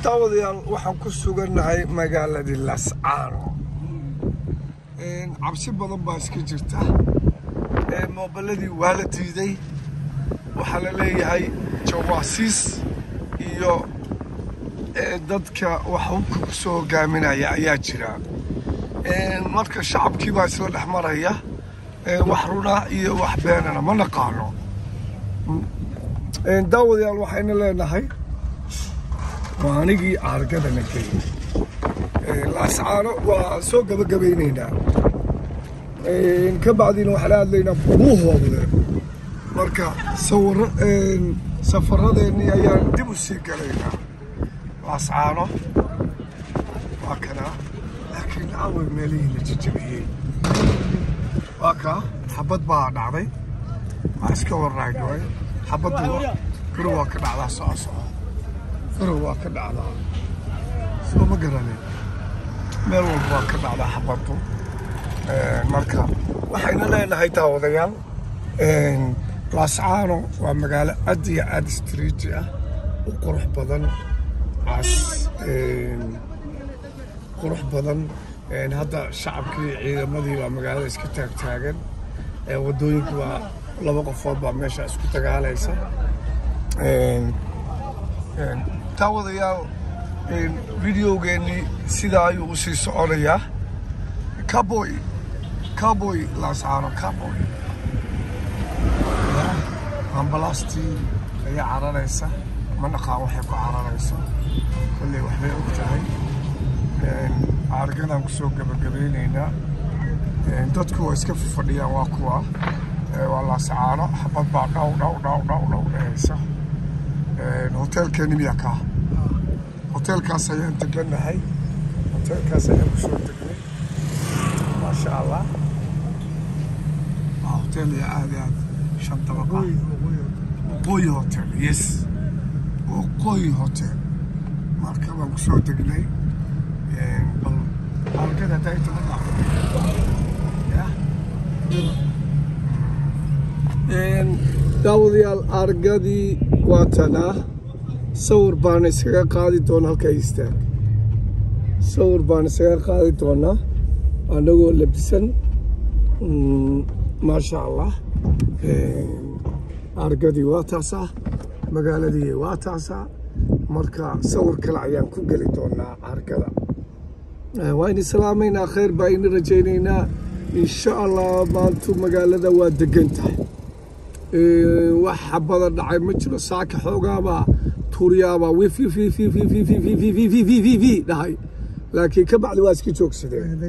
daawadayaal waxaan ku sugannahay magaaladii Laascaano. cabsi badan baa iska jirta. moobiladii waa la diiday. waxaa la leeyahay jawaasiis iyo dadka wax hubka ku soo hogaaminaya ayaa jira. marka shacabkii baa isla dhex maraya. wax runa iyo wax beenana ma naqaano. daawadayaal waxayna leenahay waa anigii aargadana geeyey. Laascaano waa soo gabagabaynaynaa. ka bacdina waxaan hadlaynaa buuhoodle. marka safaradeenii ayaan dib u sii galaynaa. Laascaano waa kana laakiin awal meelihii la jajabiyey. waa kaa xabad baa dhacday. waa iska warraagay. xabaddu garow waa ka dhacdaa soco. garow waa ka dhacdaa. soo ma garanay. meel walba waa ka dhacdaa xabaddu. marka waxayna leenahay daawadayaal. Laascaano waa magaalo aad iyo aad istiriiji ah. u qurux badan. qurux badan. hadda shacabkii ciidamadii waa magaalada iska taagtaagan. wadooyinku waa laba qofood baa meesha isku dagaalaysa. daawadayaal videogeennii sidaa ayuu u sii soconayaa. Cowboy Laascaano cowboy. ambalaastii ayaa cararaysa. ma naqaan waxay ku cararayso. kolley waxbay og tahay. aargadaan ku soo gabagabaynaynaa. dadku waa iska fadhiyaan waa kuwa. waa Laascaano. xabad baa dhaw dhahaysa. hoteelkeeni miyaa kaa. hoteelkaas ayaan deganahay. hoteelkaas ayaan ku soo degnay. maasha allah. waa hotel iyo aad shan dabaqa. waqooyi hotel. yes waqooyi hotel. marka baan ku soo degnay. bal aargada haddaa inta la daawadayaal aargadii waa tanaa. sawir baan iskaga qaadi doonaa. halkaa istaag. sawir baan iskaga qaadi doonaa anagoo labisan. maasha allah. aargadii waa taasaa. magaaladii waa taasaa. marka sawir kale ayaan ku geli doonaa aargada. waa in islaamaynaa. khayr baa in rajaynaynaa insha allah. maantu magaalada waa degan tahay. wax xabada dhacay ma jiro. saaka xoogaabaa tuuriyaabaa wif dhahay. laakiin ka bacdi waa iska joogsadeen.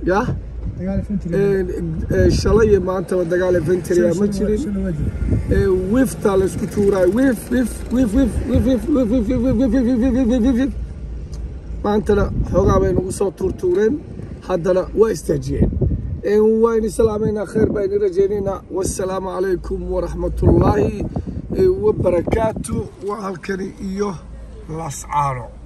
ya shalay iyo maantaba dagaal infantry ma jirin. wifta la isku tuuraay. maantana xoogaa bay nagu soo tuurtuureen. haddana waa istaajiyeen. waa in islaamaynaa. khayr baa in rajaynaynaa. wassalaamu calaykum waraxmatullaahi wabarakaatu. waa halkani iyo Laascaano.